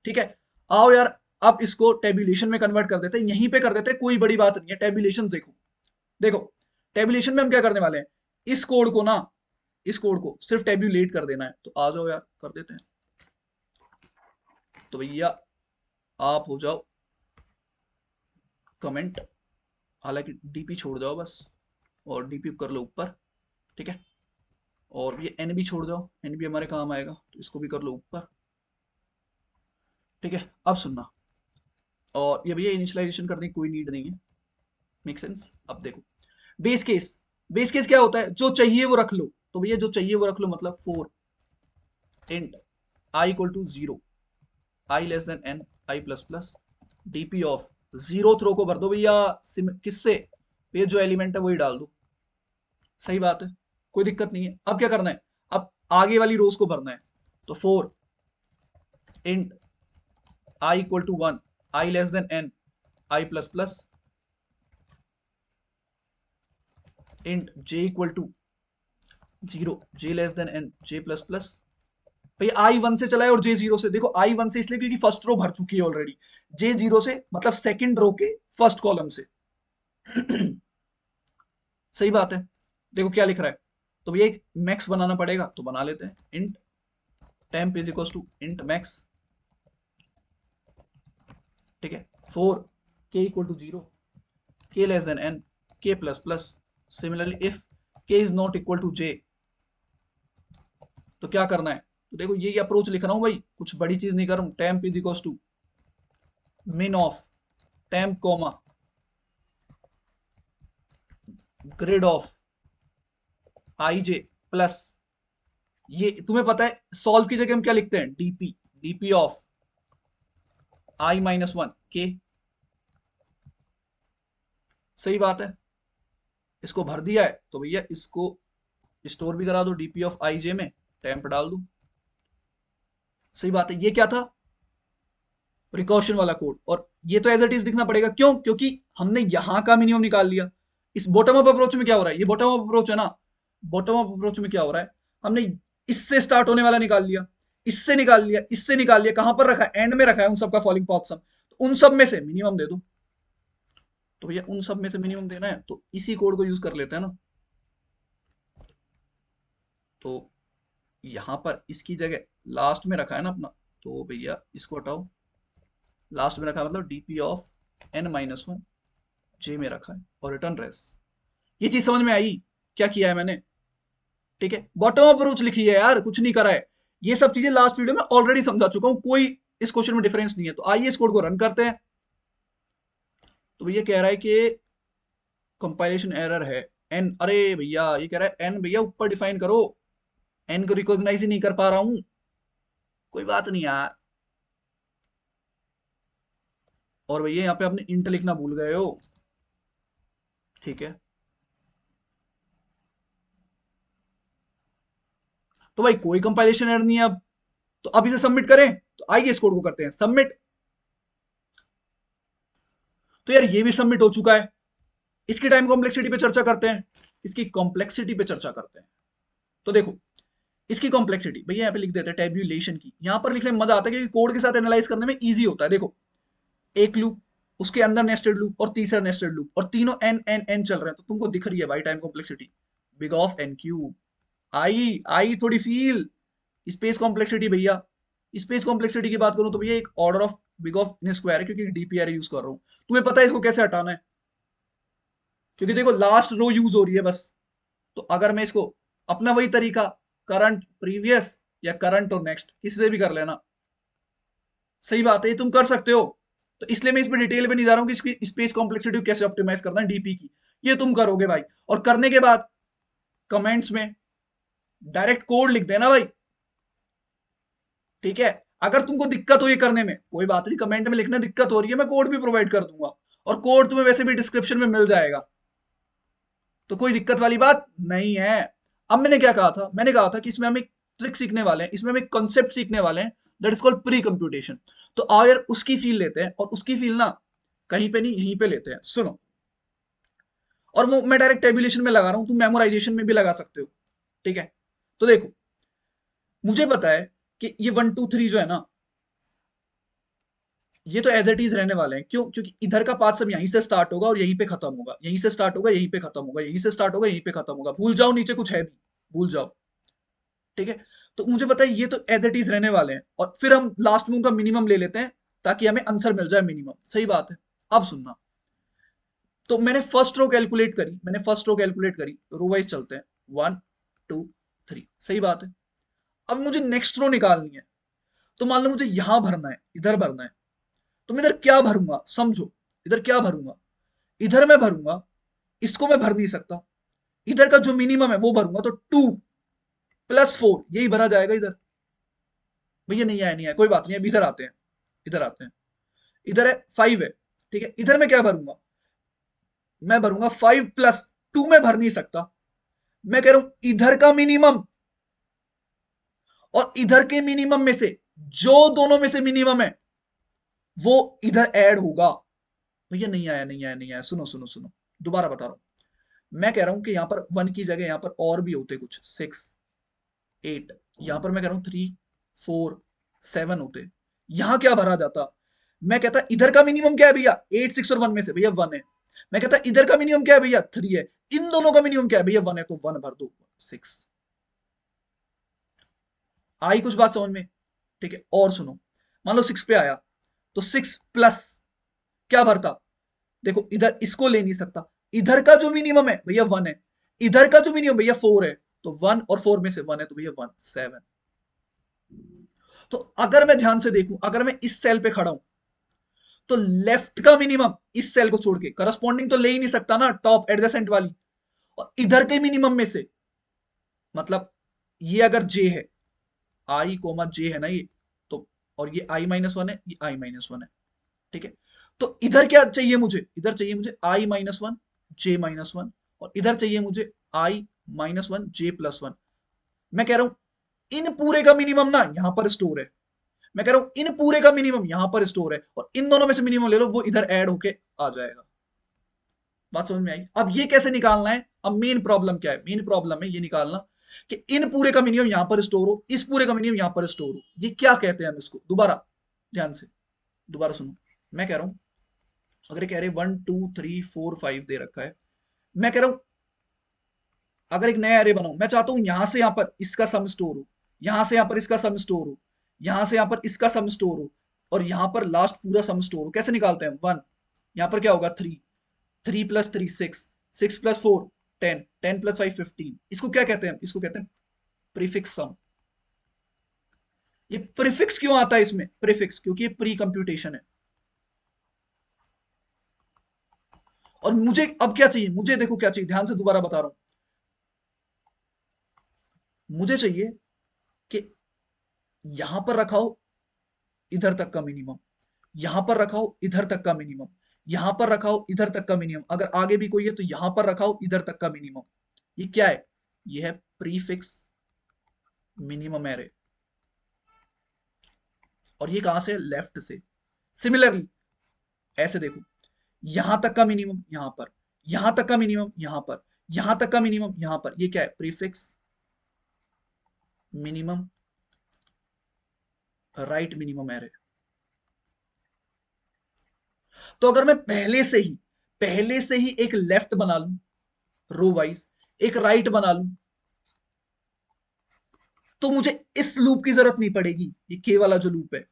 ठीक है। आओ यार अब इसको टेबुलेशन में कन्वर्ट कर देते हैं, यहीं पे कर देते हैं, कोई बड़ी बात नहीं है। टेबुलेशन देखो, देखो टेबुलेशन में हम क्या करने वाले हैं, इस कोड को ना, इस कोड को सिर्फ टेबुलेट कर देना है। तो आ जाओ यार कर देते हैं। तो भैया आप हो जाओ कमेंट, हालांकि डीपी छोड़ जाओ बस, और डीपी कर लो ऊपर, ठीक है। और ये एन भी छोड़ जाओ, एन भी हमारे काम आएगा, तो इसको भी कर लो ऊपर, ठीक है। अब सुनना, और ये भैया इनिशियलाइजेशन करने की कोई नीड नहीं है, मेक सेंस? अब देखो बेस केस, बेस केस क्या होता है, जो चाहिए वो रख लो। तो भैया जो चाहिए वो रख लो, मतलब 4 int I equal to 0, I less than N, I plus plus, DP of zero throw को भर दो भैया, किससे? ये जो एलिमेंट है वही डाल दो। सही बात है, कोई दिक्कत नहीं है। अब क्या करना है, अब आगे वाली रोज को भरना है। तो 4 int I equal to 1, I less than N, I plus plus, int J equal to 0, J less than N, J plus plus. भैया आई 1 से चला है और जे 0 से, देखो आई 1 से इसलिए क्योंकि फर्स्ट रो भर चुकी है ऑलरेडी, जे 0 से मतलब सेकंड रो के फर्स्ट कॉलम से। सही बात है। देखो क्या लिख रहा है, तो भैया एक मैक्स बनाना पड़ेगा, तो बना लेते हैं। Int temp is equal to int max, ठीक है। 4 K equal to 0, K less than N, K plus plus. Similarly if K is not equal to J, तो क्या करना है? तो देखो यही अप्रोच लिख रहा हूं भाई, कुछ बड़ी चीज नहीं कर रहा हूं। Temp is equal to min of temp comma grid of I J plus, ये तुम्हें पता है सॉल्व की जगह हम क्या लिखते हैं, डीपी, डीपी ऑफ i-1 के। सही बात है, इसको भर दिया है तो भैया इसको स्टोर भी करा दो डीपी ऑफ आई जे में, टेम्प डाल दो। सही बात है, ये क्या था, प्रिकॉशन वाला कोड। और ये तो एज इट इज दिखना पड़ेगा, क्यों? क्योंकि हमने यहां का मिनिमम निकाल लिया। इस बॉटम अप अप्रोच में क्या हो रहा है, ये बॉटम अप अप्रोच है ना, बॉटम अप अप्रोच में क्या हो रहा है, हमने इससे स्टार्ट होने वाला निकाल लिया, इससे निकाल लिया, इससे निकाल लिया, कहां पर रखा है, एंड में रखा है उन सबका फॉलिंग पॉथ सम, तो उन सब में से मिनिमम दे दो। तो भैया उन सब में से मिनिमम देना है, तो इसी कोड को यूज कर लेते हैं ना। तो यहां पर इसकी जगह लास्ट में रखा है ना अपना, तो भैया इसको हटाओ, लास्ट में रखा है मतलब DP of n minus one j में रखा है और रिटर्न रेस। ये चीज समझ में आई क्या किया है मैंने? ठीक है, बॉटम अप अप्रोच लिखी है यार, कुछ नहीं करा है। ये सब चीजें लास्ट वीडियो में ऑलरेडी समझा चुका हूं, कोई इस क्वेश्चन में डिफरेंस नहीं है। तो आइए इस कोड को रन करते हैं। तो भैया कह रहा है कि कंपाइलेशन एरर है एन। अरे भैया ये कह रहा है एन, भैया ऊपर डिफाइन करो, एन को रिकॉग्नाइज ही नहीं कर पा रहा हूं। कोई बात नहीं यार। और भैया यहाँ पे आपने इंट लिखना भूल गए हो। ठीक है, तो भाई कोई कंपाइलेशन एरर नहीं है अब। तो अब इसे सबमिट करें, तो आइए इस कोड को करते हैं सबमिट। तो यार ये भी सबमिट हो चुका है। इसकी टाइम कॉम्प्लेक्सिटी पे चर्चा करते हैं, इसकी कॉम्प्लेक्सिटी पे चर्चा करते हैं। तो देखो इसकी कॉम्प्लेक्सिटी भैया यहाँ पे लिख देते हैं टेब्यूलेशन की। यहां पर लिखने में मजा आता है क्योंकि कोड के साथ एनालाइज करने में इजी होता है। देखो एक लूप, उसके अंदर नेस्टेड लूप और तीसरा नेस्टेड लूप, और तीनों एन एन एन चल रहे हैं, तो तुमको दिख रही है भाई time complexity big of n cube. आई आई थोड़ी फील स्पेस कॉम्प्लेक्सिटी भैया। स्पेस कॉम्प्लेक्सिटी की बात करूं तो भैया एक order of big of n square है, क्योंकि डीपीआर यूज कर रहा हूं। तुम्हें पता है इसको कैसे हटाना है, क्योंकि देखो लास्ट रो यूज हो रही है बस। तो अगर मैं इसको अपना वही तरीका, करंट प्रीवियस या करंट और नेक्स्ट किसी से भी कर लेना, सही बात है, ये तुम कर सकते हो। तो इसलिए मैं इस पर डिटेल में नहीं जा रहा हूँ कि इसकी स्पेस कॉम्प्लेक्सिटी कैसे ऑप्टिमाइज करना है डीपी की। ये तुम करोगे भाई, और करने के बाद कमेंट्स में डायरेक्ट कोड लिख देना भाई। ठीक है, अगर तुमको दिक्कत हो ये करने में, कोई बात नहीं, कमेंट में लिखना दिक्कत हो रही है, मैं कोड भी प्रोवाइड कर दूंगा। और कोड तुम्हें वैसे भी डिस्क्रिप्शन में मिल जाएगा, तो कोई दिक्कत वाली बात नहीं है। अब मैंने क्या कहा था, मैंने कहा था कि इसमें हम एक ट्रिक सीखने वाले हैं, इसमें हम एक कॉन्सेप्ट सीखने वाले हैं, that is called pre computation. तो आओ यार उसकी फील लेते हैं, और उसकी फील ना कहीं पे नहीं यहीं पे लेते हैं, सुनो। और वो मैं डायरेक्ट टेबुलेशन में लगा रहा हूं, तुम मेमोराइजेशन में भी लगा सकते हो। ठीक है, तो देखो मुझे पता है कि ये 1 2 3 जो है ना, ये तो एज इट इज रहने वाले हैं। क्यों? क्योंकि इधर का पाथ सब यहीं से स्टार्ट होगा और यहीं पे खत्म होगा, यहीं से स्टार्ट होगा यहीं पे खत्म होगा, यहीं से स्टार्ट होगा यहीं पे खत्म होगा। भूल जाओ नीचे कुछ है भी, भूल जाओ। ठीक है, तो मुझे पता है ये तो एज इट इज रहने वाले हैं, और फिर हम लास्ट में उनका मिनिमम ले लेते हैं ताकि हमें आंसर मिल जाए मिनिमम। सही बात है। अब सुनना, तो मैंने फर्स्ट रो कैलकुलेट करी, मैंने फर्स्ट रो कैलकुलेट करी, रो वाइज चलते हैं, 1 2 3, सही बात है। अब मुझे नेक्स्ट रो निकालनी है, तो मान लो मुझे यहां भरना है, इधर भरना है। तो मैं इधर क्या भरूंगा समझो, इधर क्या भरूंगा, इधर मैं भरूंगा, इसको मैं भर नहीं सकता, इधर का जो मिनिमम है वो भरूंगा, तो 2 + 4 यही भरा जाएगा इधर। भैया नहीं आया, नहीं आया, कोई बात नहीं, अब इधर आते हैं, इधर आते हैं। इधर है 5 है, ठीक है, इधर मैं क्या भरूंगा, मैं भरूंगा 5 + 2, मैं भर नहीं सकता। मैं कह रहा हूं इधर का मिनिमम और इधर के मिनिमम में से जो दोनों में से मिनिमम है वो इधर ऐड होगा। भैया नहीं आया, नहीं आया, नहीं आया, सुनो सुनो सुनो, दोबारा बता रहा हूं। मैं कह रहा हूं कि यहां पर 1 की जगह यहां पर और भी होते कुछ, 6 8, यहां पर मैं कह रहा हूं 3 4 7 होते। यहां क्या भरा जाता, मैं कहता इधर का मिनिमम क्या है भैया, 8 6 और 1 में से भैया 1 है। मैं कहता इधर का मिनिमम क्या है भैया, 3 है। इन दोनों का मिनिमम क्या है भैया, 1 है, तो 1 भर दो, 6। आई कुछ बात समझ में? ठीक है, और सुनो, मान लो 6 पे आया, तो 6 प्लस क्या भरता, देखो इधर इसको ले नहीं सकता, इधर का जो मिनिमम है भैया 1 है, इधर का जो मिनिमम भैया 4 है, तो 1 और 4 में से 1 है, तो भैया 1 7। तो अगर मैं ध्यान से देखूं, अगर मैं इस सेल पे खड़ा हूं, तो लेफ्ट का मिनिमम इस सेल को छोड़ के करस्पॉन्डिंग तो ले ही नहीं सकता ना, टॉप एडजेसेंट वाली। और इधर के मिनिमम में से, मतलब ये अगर जे है, आई कोमा जे है ना ये, तो और ये i-1 है, ये i-1 है। ठीक है, तो इधर क्या चाहिए मुझे, इधर चाहिए मुझे i-1 j-1, और इधर चाहिए मुझे i-1 j+1। मैं कह रहा हूं इन पूरे का मिनिमम ना यहां पर स्टोर है, मैं कह रहा हूं इन पूरे का मिनिमम यहां पर स्टोर है, और इन दोनों में से मिनिमम ले लो, वो इधर ऐड होके आ जाएगा। बात समझ में आई? अब ये कैसे निकालना है, अब मेन प्रॉब्लम क्या है, मेन प्रॉब्लम है ये निकालना कि इन पूरे का मिनिमम यहां पर स्टोर हो, इस पूरे का मिनिमम यहां पर स्टोर हो। ये क्या कहते हैं हम इसको, दोबारा ध्यान से दोबारा सुनो। मैं कह रहा हूं अगर कह रहे 1 2 3 4 5 दे रखा है, मैं कह रहा हूं अगर एक नया एरे बनाऊं, मैं चाहता हूं यहां से यहां पर इसका सम स्टोर हो, यहां से यहां पर इसका सम स्टोर हो, यहां से यहां पर इसका सम स्टोर हो, और यहां पर लास्ट पूरा सम स्टोर हो। कैसे निकालते हैं? 1, यहां पर क्या होगा? 3, 3 + 3 6, 6 + 4 10, 10 + 5 15। इसको क्या कहते हैं? इसको कहते हैं प्रीफिक्स सम। ये प्रीफिक्स क्यों आता है इसमें? प्रीफिक्स क्योंकि ये प्री कंप्यूटेशन है। और मुझे अब क्या चाहिए? मुझे देखो क्या चाहिए, ध्यान से दोबारा बता रहा हूं। मुझे चाहिए कि यहां पर रखा हो इधर तक का मिनिमम, यहां पर रखा हो इधर तक का मिनिमम, यहां पर रखा हो इधर तक का मिनिमम, अगर आगे भी कोई है तो यहां पर रखा हो इधर तक का मिनिमम। ये क्या है? ये है प्रीफिक्स मिनिमम एरे। और ये कहां से? लेफ्ट से। सिमिलरली ऐसे देखो, यहां तक का मिनिमम यहां पर, यहां तक का मिनिमम यहां पर, यहां तक का मिनिमम यहां पर। ये क्या है? Prefix minimum right minimum array. तो अगर मैं पहले से ही एक लेफ्ट बना लूं रो वाइज, एक राइट बना लूं, तो मुझे इस लूप की जरूरत नहीं पड़ेगी, ये के वाला जो लूप है।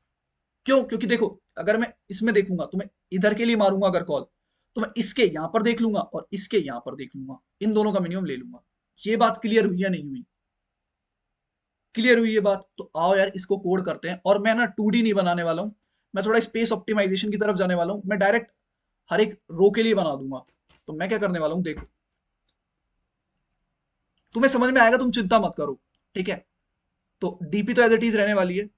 क्यों? क्योंकि देखो, अगर मैं इसमें देखूंगा तो मैं इधर के लिए मारूंगा अगर कॉल, तो मैं इसके यहां पर देख लूंगा और इसके यहां पर देख लूंगा, इन दोनों का मिनिमम ले लूंगा। ये बात क्लियर हुई या नहीं हुई? क्लियर हुई ये बात? तो आओ यार इसको कोड करते हैं। और मैं ना 2D नहीं बनाने वाला हूं, मैं थोड़ा स्पेस ऑप्टिमाइजेशन की तरफ जाने वाला हूं। मैं डायरेक्ट हर एक रो के लिए बना दूंगा। तो मैं क्या करने वाला हूं, देखो, तुम्हें समझ में आएगा, तुम चिंता मत करो, ठीक है? तो डीपी तो एज इट इज रहने वाली है।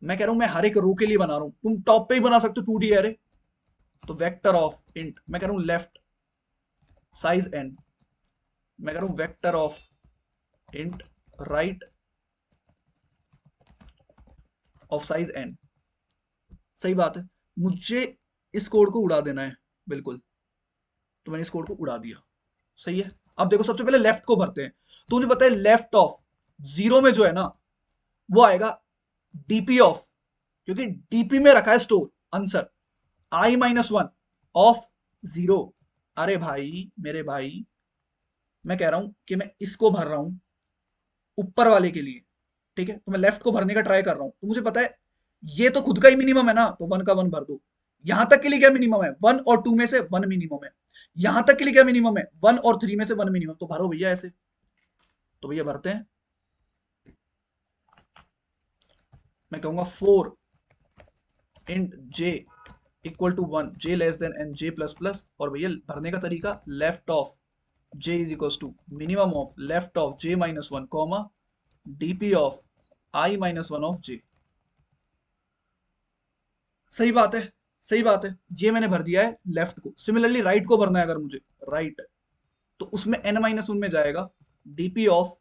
मैं कह रहा हूं मैं हर एक रो के लिए बना रहा हूं। तुम टॉप पे ही बना सकते हो 2D एरे। तो वेक्टर ऑफ इंट, मैं कह रहा हूं लेफ्ट साइज एन, मैं कह रहा हूं vector of int right of size N. सही बात है। मुझे इस कोड को उड़ा देना है, बिल्कुल। तो मैंने इस कोड को उड़ा दिया। सही है। अब देखो, सबसे पहले लेफ्ट को भरते हैं। तो मुझे पता है लेफ्ट ऑफ जीरो में जो है ना, वो आएगा डीपी ऑफ, क्योंकि डीपी में रखा है store answer i-1 of zero. अरे भाई, मेरे भाई, मैं कह रहा हूं कि मैं इसको भर रहा हूं ऊपर वाले के लिए, ठीक है? तो मैं लेफ्ट को भरने का ट्राई कर रहा हूं। तो मुझे पता है ये तो खुद का ही मिनिमम है ना, तो 1 का 1 भर दो। यहां तक के लिए क्या मिनिमम है? 1 और 2 में से 1 मिनिमम है। यहां तक के लिए क्या मिनिमम है? 1 और 3 में से 1 मिनिमम। तो भरो भैया ऐसे। तो भैया भरते हैं। मैं कहूंगा 4 int J equal to 1, j less than N J plus plus. और भैया भरने का तरीका, left of j is equal to minimum of left of j-1 comma DP of i-1 of j. सही बात है, सही बात है। ये मैंने भर दिया है लेफ्ट को। सिमिलरली राइट को भरना है अगर मुझे, राइट, तो उसमें n-1 में जाएगा DP of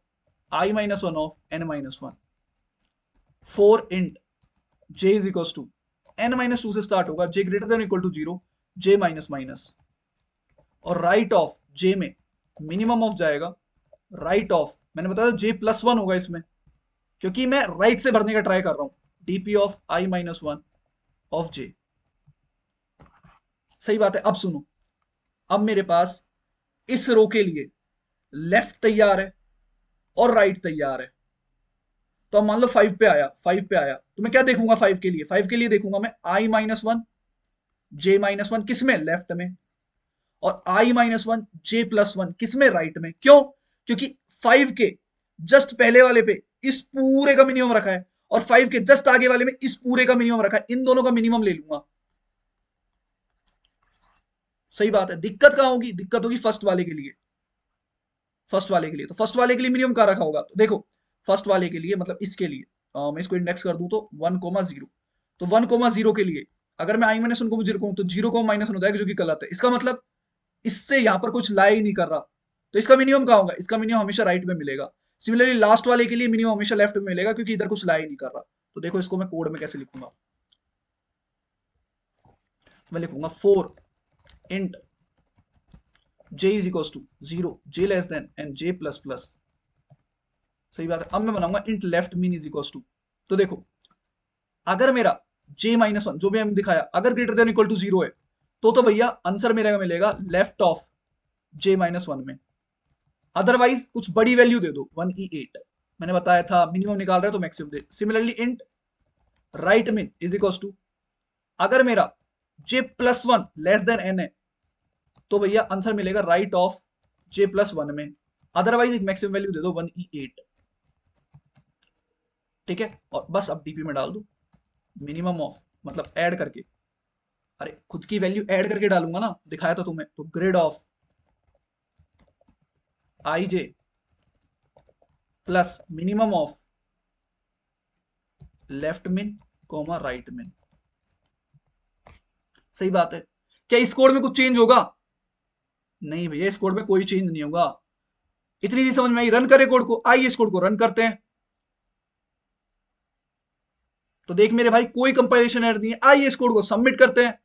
i-1 of n-1। 4 int j is equal to n-2 से स्टार्ट होगा, j greater than equal to 0, j minus minus. और राइट ऑफ j में मिनिमम ऑफ जाएगा राइट ऑफ, मैंने बताया j+1 होगा इसमें, क्योंकि मैं राइट से भरने का ट्राई कर रहा हूं, DP of i-1 of j। सही बात है। अब सुनो, अब मेरे पास इस रो के लिए लेफ्ट तैयार है और राइट तैयार है। तो अब मान लो 5 पे आया, 5 पे आया, तो मैं क्या देखूंगा? 5 के लिए, 5 के लिए देखूंगा मैं i-1 j-1 किस में? लेफ्ट में। और i-1 j+1 किस में? राइट में। क्यों? क्योंकि 5 के जस्ट पहले वाले पे इस पूरे का मिनिमम रखा है, और 5 के जस्ट आगे वाले में इस पूरे का मिनिमम रखा है। इन दोनों का मिनिमम ले लूंगा। सही बात है। दिक्कत कहां होगी? दिक्कत होगी फर्स्ट वाले के लिए। फर्स्ट वाले के लिए, तो फर्स्ट वाले के लिए मिनिमम कहां रखा होगा? तो देखो, फर्स्ट वाले के लिए मतलब इसके लिए, मैं इसको इंडेक्स कर दूं तो 1,0। तो 1,0 के लिए अगर मैं i-1 को 0 कहूं तो 0,-1 हो जाएगा, जो कि गलत है। इसका मतलब इससे यहां पर कुछ ला ही नहीं कर रहा। तो इसका मिनिमम कहां होगा? इसका मिनिमम हमेशा राइट में मिलेगा। सिमिलरली लास्ट वाले के लिए मिनिमम हमेशा लेफ्ट में मिलेगा, क्योंकि इधर कुछ ला ही नहीं कर रहा। तो देखो इसको मैं कोड में कैसे लिखूंगा। मैं लिखूंगा 4 int j is equal to 0, j less than and j plus plus. सही बात है। अब मैं बनाऊंगा int left min is equal to, तो देखो, अगर मेरा j-1 जो भी हम दिखाया अगर ग्रेटर देन इक्वल टू 0 है, तो भैया आंसर मेरा मिलेगा लेफ्ट ऑफ j-1 में। अदरवाइज कुछ बड़ी वैल्यू दे दो 1e8, मैंने बताया था मिनिमम निकाल रहा है तो मैक्सिमम दे। सिमिलरली इंट राइट मिन इज इक्वल टू, अगर मेरा j+1 लेस देन n है तो भैया आंसर मिलेगा राइट ऑफ j+1 में, अदरवाइज एक मैक्सिमम वैल्यू दे दो 1e8, ठीक है। और बस अब डीपी में डाल दो मिनिमम ऑफ, मतलब ऐड करके, अरे खुद की वैल्यू ऐड करके डालूंगा ना, दिखाया था तुम्हें, तो grid of ij plus minimum of left मिन कॉमा राइट मिन। सही बात है। क्या इस कोड में कुछ चेंज होगा? नहीं भैया, इस कोड में कोई चेंज नहीं होगा। इतनी चीज समझ में आई? रन करें कोड को, आइए इस कोड को रन करते हैं। तो देख मेरे भाई कोई कंपाइलेशन एरर नहीं है, आइए इस कोड को सबमिट करते हैं।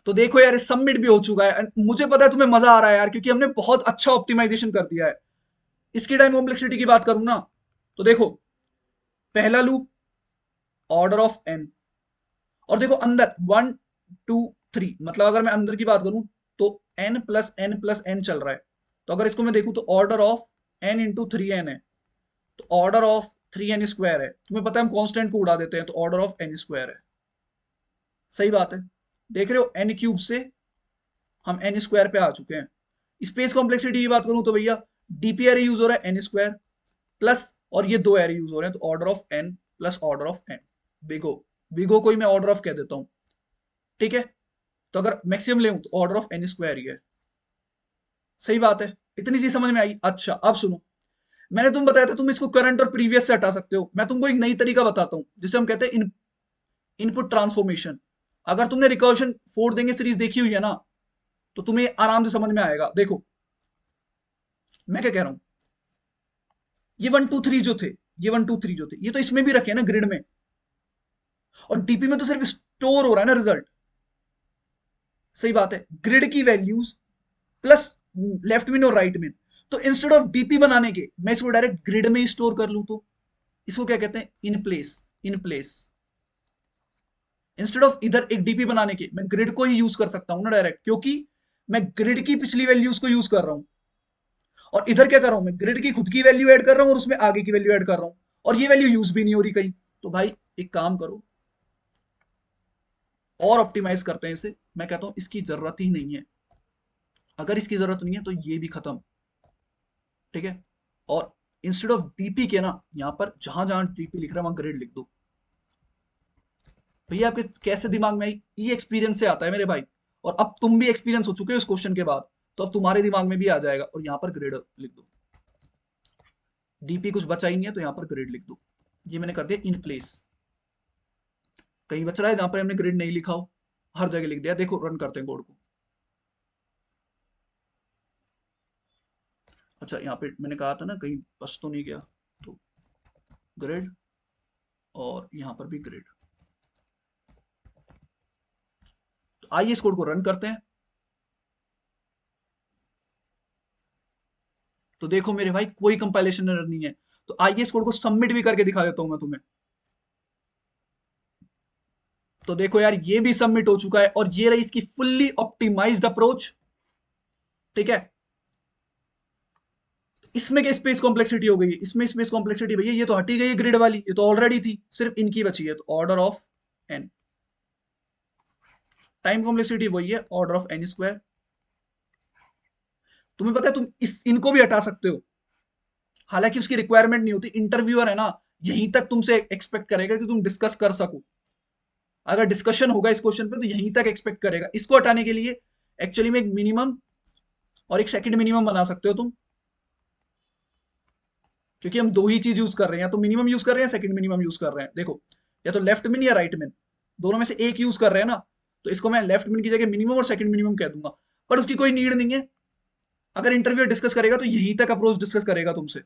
तो देखो यार सबमिट भी हो चुका है। मुझे पता है तुम्हें मजा आ रहा है यार, क्योंकि हमने बहुत अच्छा ऑप्टिमाइजेशन कर दिया है। इसकी टाइम कॉम्प्लेक्सिटी की बात करूं ना, तो देखो पहला लूप ऑर्डर ऑफ n, और देखो अंदर 1 2 3, मतलब अगर मैं अंदर की बात करूं तो n plus n plus n चल रहा है। तो अगर इसको मैं देखूं तो order of n into 3n है, तो ऑर्डर ऑफ 3n स्क्वायर है। तुम्हें पता है हम कांस्टेंट को उड़ा देते हैं, तो ऑर्डर ऑफ n स्क्वायर है। सही बात है। देख रहे हो n क्यूब से हम n स्क्वायर पे आ चुके हैं। स्पेस कॉम्प्लेक्सिटी की बात करूं तो भैया डीपी एरे यूज हो रहा है n स्क्वायर प्लस, और ये दो एरे यूज हो रहे हैं, तो order of n plus order of n। बिगो बिगो को ही मैं ऑर्डर ऑफ कह देता हूं, ठीक है। तो अगर मैक्सिमम ले तो ऑर्डर ऑफ n स्क्वायर ही है। सही बात है। इतनी सी समझ में आई? अच्छा अब सुनो, मैंने तुम बताया था तुम इसको करंट और प्रीवियस से हटा सकते हो। मैं तुमको एक नई तरीका बताता हूं जिसे हम कहते हैं इनपुट ट्रांसफॉर्मेशन। अगर तुमने रिकर्शन फोर देंगे सीरीज देखी हुई है ना, तो तुम्हें आराम से समझ में आएगा। देखो मैं क्या कह रहा हूं, ये 1 2 3 जो थे, ये 1 2 3 जो थे, ये तो इसमें भी रखे हैं ना ग्रिड में, और डीपी में तो सिर्फ स्टोर हो रहा है ना रिजल्ट। सही बात है। ग्रिड की वैल्यूज प्लस लेफ्ट मिन और राइट मिन, तो इंस्टेड ऑफ डीपी बनाने के मैं इसको डायरेक्ट ग्रिड में ही स्टोर कर लूं, तो इसको क्या कहते हैं? In place. In place instead of इधर एक डीपी बनाने के मैं ग्रिड को ही यूज कर सकता हूं ना डायरेक्ट, क्योंकि मैं ग्रिड की पिछली वैल्यूज को यूज कर रहा हूं। और इधर क्या कर रहा हूं, मैं ग्रिड की खुद की वैल्यू ऐड कर रहा हूं और उसमें आगे की वैल्यू ऐड कर रहा हूं, और ये वैल्यू यूज भी नहीं हो रही कहीं। तो भाई एक काम करो और ऑप्टिमाइज करते हैं इसे। मैं कहता हूं इसकी जरूरत ही नहीं है। अगर इसकी जरूरत नहीं है तो ये भी खत्म, ठीक है। और इंस्टेड ऑफ डीपी के ना, यहां पर जहां जहां डीपी लिख रहा है वहां ग्रिड लिख दो। भैया आपके कैसे दिमाग में आई? ये एक्सपीरियंस से आता है मेरे भाई, और अब तुम भी एक्सपीरियंस हो चुके हो इस क्वेश्चन के बाद, तो अब तुम्हारे दिमाग में भी आ जाएगा। और यहां पर ग्रिड लिख दो, डीपी कुछ बचा ही नहीं है तो यहां पर ग्रिड लिख दो। ये मैंने कर दिया इन प्लेस। कहीं बच रहा है जहां पर हमने ग्रिड नहीं लिखा हो? हर जगह लिख दिया। देखो रन करते हैं कोड को। अच्छा यहाँ पे मैंने कहा था ना कहीं बस तो नहीं गया, तो ग्रिड और यहां पर भी ग्रिड। तो आइए इस कोड को रन करते हैं। तो देखो मेरे भाई कोई कंपाइलेशन एरर नहीं है। तो आइए इस कोड को सबमिट भी करके दिखा देता हूं मैं तुम्हें। तो देखो यार ये भी सबमिट हो चुका है, और ये रही इसकी फुल्ली ऑप्टिमाइज्ड अप्रोच, ठीक है। इसमें क्या स्पेस कॉम्प्लेक्सिटी हो गई है? इसमें स्पेस कॉम्प्लेक्सिटी भैया ये तो हटी गई है ग्रिड वाली, ये तो ऑलरेडी थी, सिर्फ इनकी बची है। तो order of n, time complexity वही है ऑर्डर ऑफ n स्क्वायर। तुम्हें पता है तुम इनको भी हटा सकते हो, हालांकि उसकी रिक्वायरमेंट नहीं होती। इंटरव्यूअर है ना, यहीं तक तुमसे एक्सपेक्ट करेगा कि तुम डिस्कस कर सको। अगर डिस्कशन होगा इस क्वेश्चन पे तो यहीं तक एक्सपेक्ट करेगा। इसको हटाने के लिए एक्चुअली में एक मिनिमम और एक सेकंड मिनिमम बना सकते हो तुम, क्योंकि हम दो ही चीज यूज कर रहे हैं, तो मिनिमम यूज कर रहे हैं, सेकंड मिनिमम यूज कर रहे हैं। देखो या तो लेफ्ट मिन या राइट मिन, दोनों में से एक यूज कर रहे हैं ना, तो इसको मैं लेफ्ट मिन की जगह मिनिमम और सेकंड मिनिमम कह दूंगा। पर उसकी कोई नीड नहीं है। अगर इंटरव्यू डिस्कस करेगा तो यहीं तक अप्रोच डिस्कस करेगा तुमसे।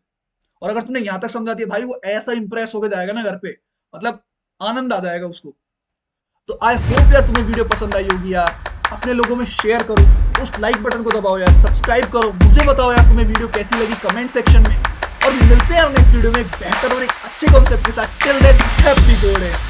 और अगर तुमने यहां तक समझा दिया भाई, वो ऐसा इंप्रेस होकर जाएगा ना घर पे, मतलब आनंद आ जाएगा उसको। तो आई होप यार तुम्हें वीडियो पसंद आई होगी यार। अपने लोगों में शेयर करो, उस लाइक बटन को दबाओ यार, सब्सक्राइब करो। मुझे बताओ यार तुम्हें वीडियो कैसी लगी कमेंट सेक्शन में, और मिलते हैं नेक्स्ट वीडियो में एक बेहतर और एक अच्छे कॉन्सेप्ट के साथ। Till than happy coding.